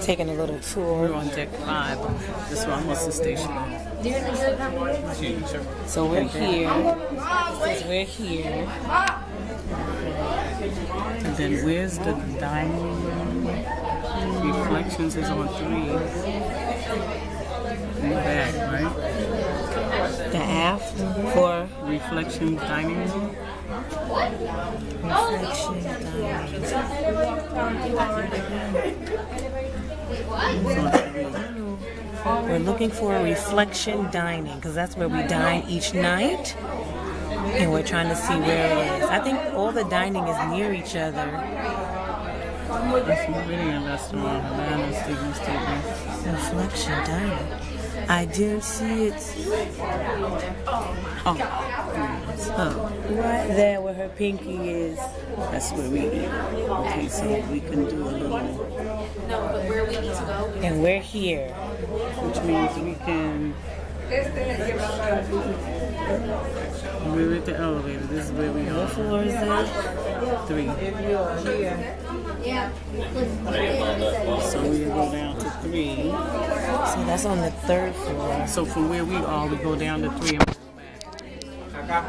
taking a little tour. We're on deck 5. This one was the station. So we're here. Since we're here. And then where's the dining room? Reflections is on 3. In the back, right? The aft for Reflections dining room. reflection dining. We're looking for a reflection dining because that's where we dine each night. And we're trying to see where it is. I think all the dining is near each other. It's a Meridian restaurant. Havana, Stephen Stevens. Reflection dining. I didn't see it. Oh, Right there where her pinky is. that's where we eat. Okay, so we can do a little, And we're here. which means we can. We're at the elevator. This is where we What are. floor is that? 3. So we go down to 3. So that's on the 3rd floor. So from where we are, we go down to 3 and go back.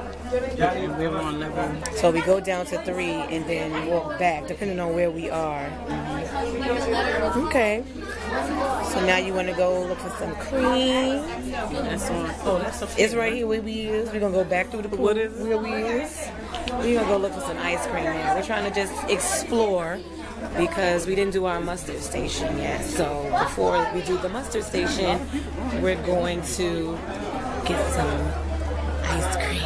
And we're on level. So we go down to 3 and then walk back, depending on where we are. Okay. So now you want to go look for some cream. That's on. Oh, that's a. It's right here where we is. We're going to go back through the pool What is it? where we is. We're going to go look for some ice cream now. We're trying to just explore because we didn't do our mustard station yet. So before we do the mustard station, we're going to get some ice cream.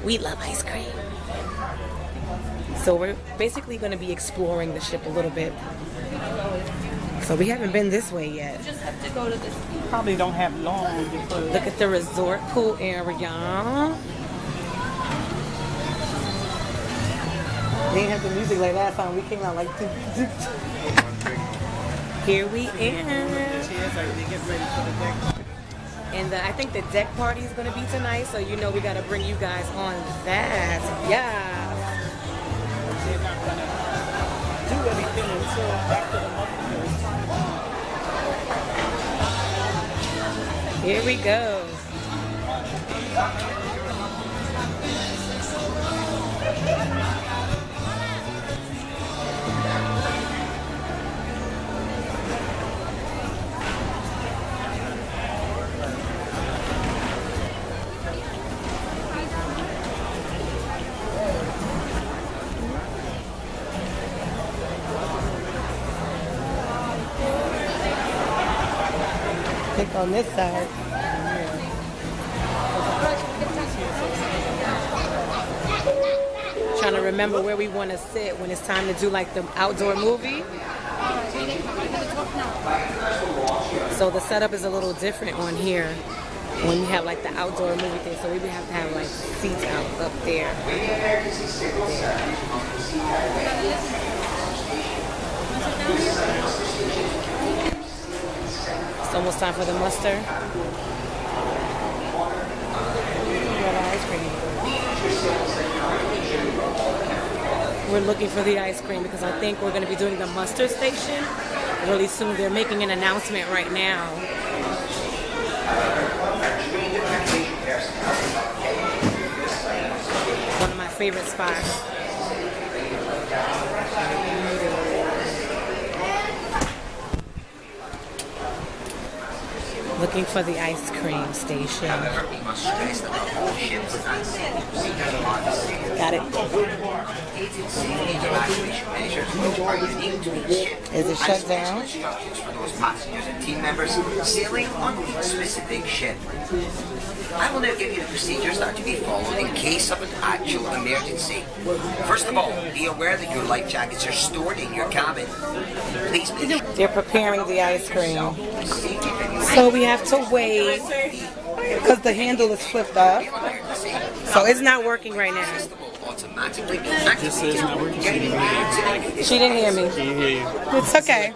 We love ice cream. So we're basically going to be exploring the ship a little bit. So we haven't been this way yet. Just have to go to this. Probably don't have long because. Look at the resort pool area. They didn't have the music like last time. We came out like. Here we are. And I think the deck party is going to be tonight, so you know we got to bring you guys on that. Yeah. They're not gonna do anything until after the month. Here we go. Click on this side. Trying to remember where we want to sit when it's time to do like the outdoor movie. So the setup is a little different on here when we have like the outdoor movie thing. So we would have to have like seats out up there. It's almost time for the muster. Ice cream. We're looking for the ice cream because I think we're going to be doing the muster station really soon. They're making an announcement right now. One of my favorite spots. Looking for the ice cream station. Got it. Is it shut down? For those passengers and team members sailing on each specific ship. I will now give you the procedures that are to be followed in case of an actual emergency. First of all, be aware that your life jackets are stored in your cabin. Please make sure They're preparing the ice cream. So we have to wait because the handle is flipped up. So it's not working right now. This is not working. She didn't hear you. She didn't hear me. She didn't hear you. It's okay.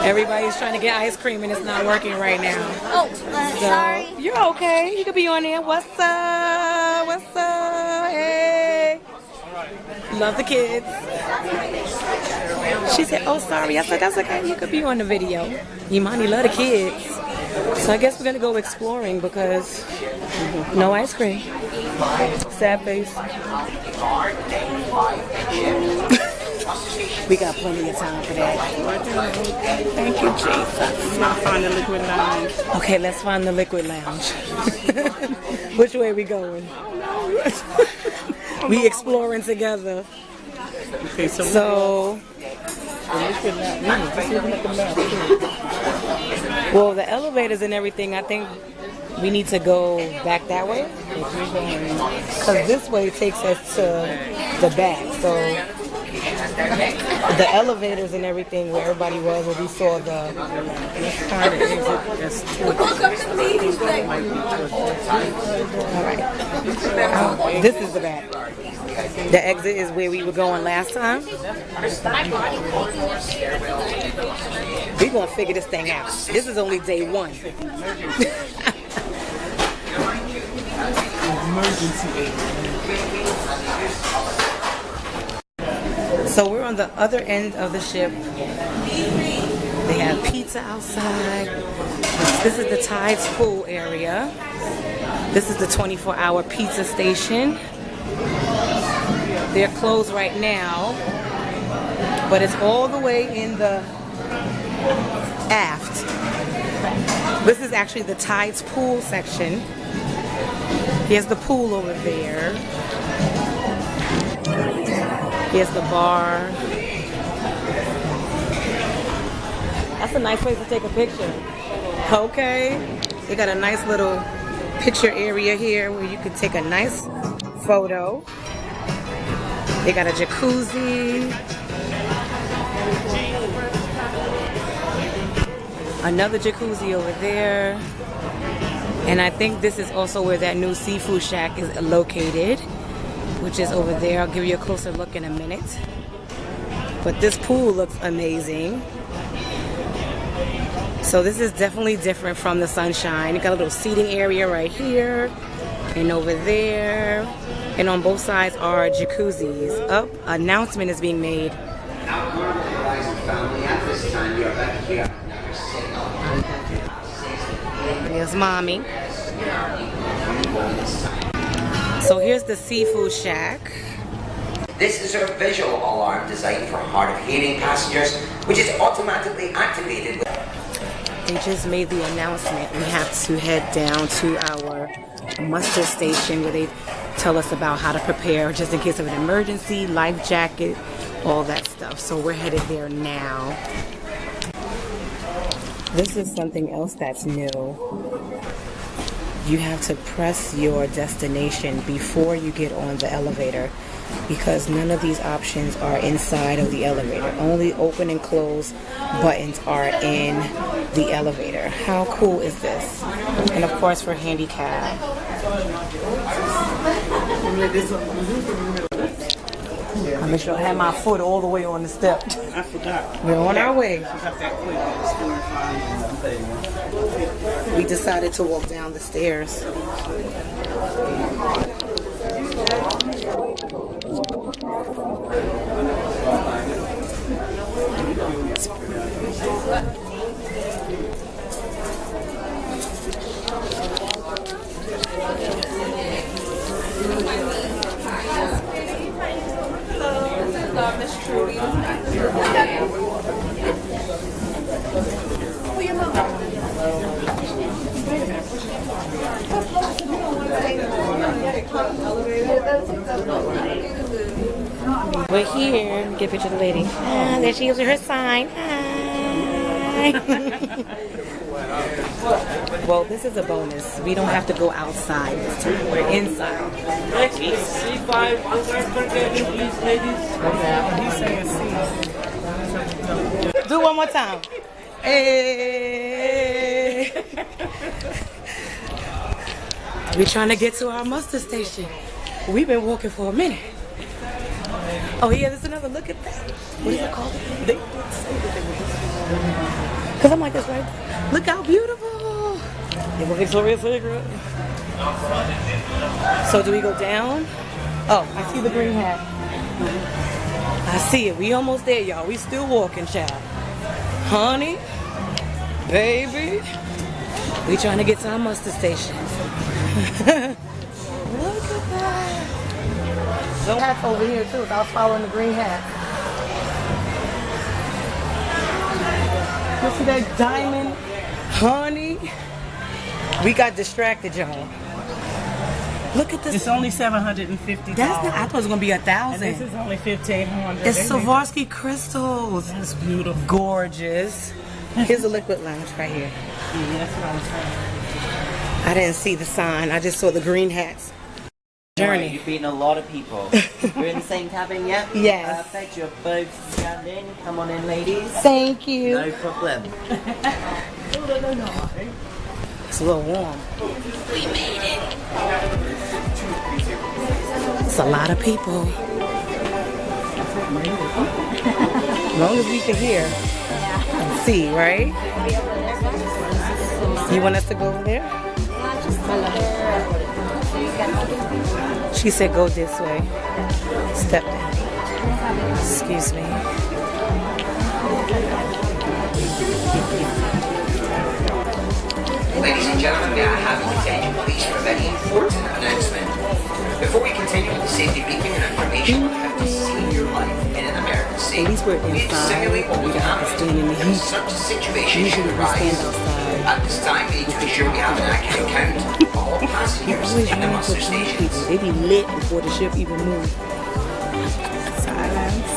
Everybody's trying to get ice cream and it's not working right now. Oh, sorry. You're okay. You could be on there. What's up? What's up? Hey. love the kids. She said, oh, sorry. I said, that's okay. You could be on the video. Imani love the kids. So I guess we're going to go exploring because no ice cream. Sad face. We got plenty of time for that. Thank you, Jesus. Let's find the liquid lounge. Okay, let's find the liquid lounge. Which way we going? We exploring together. Okay, so well, the elevators and everything, I think we need to go back that way. Because this way takes us to the back. So the elevators and everything where everybody was, where we saw the... Alright. This is the back. The exit is where we were going last time. We're going to figure this thing out. This is only day one. So we're on the other end of the ship. They have pizza outside. This is the Tides pool area. This is the 24-hour pizza station. They're closed right now, but it's all the way in the aft. This is actually the Tides pool section. Here's the pool over there. Here's the bar. That's a nice place to take a picture. Okay. They got a nice little picture area here where you can take a nice photo. They got a jacuzzi. Another jacuzzi over there. And I think this is also where that new seafood shack is located, which is over there. I'll give you a closer look in a minute. But this pool looks amazing. So this is definitely different from the Sunshine. You got a little seating area right here and over there. And on both sides are jacuzzis. Up, announcement is being made. There's mommy. So here's the seafood shack. This is a visual alarm designed for hard of hearing passengers, which is automatically activated. They just made the announcement. We have to head down to our muster station where they tell us about how to prepare just in case of an emergency, life jacket, all that stuff. So we're headed there now. This is something else that's new. You have to press your destination before you get on the elevator because none of these options are inside of the elevator. Only open and close buttons are in the elevator. How cool is this? And of course for handicap. I make sure I have my foot all the way on the step. I forgot. We're on our way. I forgot that quick. We decided to walk down the stairs. We're here. Get a picture of the lady. Ah, there she is with her sign. Hi. Well, this is a bonus. We don't have to go outside this time. We're inside. Next is C5 please, ladies. He's saying C. Do one more time. Hey. We're trying to get to our muster station. We've been walking for a minute. Oh yeah, there's another. Look at that. What is it called? Because I'm like this, right? Look how beautiful. It's a Victoria's Secret. So do we go down? Oh, I see the green hat. I see it. We almost there, y'all. We still walking, child. Honey, baby. We trying to get to our muster station. Look at that. The hat's over here too. I was following the green hat. You see that diamond? Honey. We got distracted, y'all. Look at this. It's only $750. That's not, I thought it was gonna be And $1,000. this is only $1,500. It's Swarovski crystals. That's beautiful. Gorgeous. Here's a liquid lounge right here. Yeah, that's what I was saying. I didn't see the sign. I just saw the green hats. Journey. You've beaten a lot of people. You're in the same cabin yet? Yes. Perfect. You're both scanned in. Come on in, ladies. Thank you. No problem. It's a little warm. We made it. It's a lot of people. As long as we can hear and see, right? You want us to go over there? She said go this way. Step down. Excuse me. Ladies and gentlemen, may I have your attention, please, for a very important announcement. Before we continue with the safety briefing and information on how to save your life in an emergency, At least we're we need to inside. simulate what We would don't have to happen stand in the if heat. such a situation Usually should we arise. stand outside. At this time, we need to ensure we have an accurate count of all He passengers always in the run muster into blind stations. people. They be lit before the ship even moves. Silence.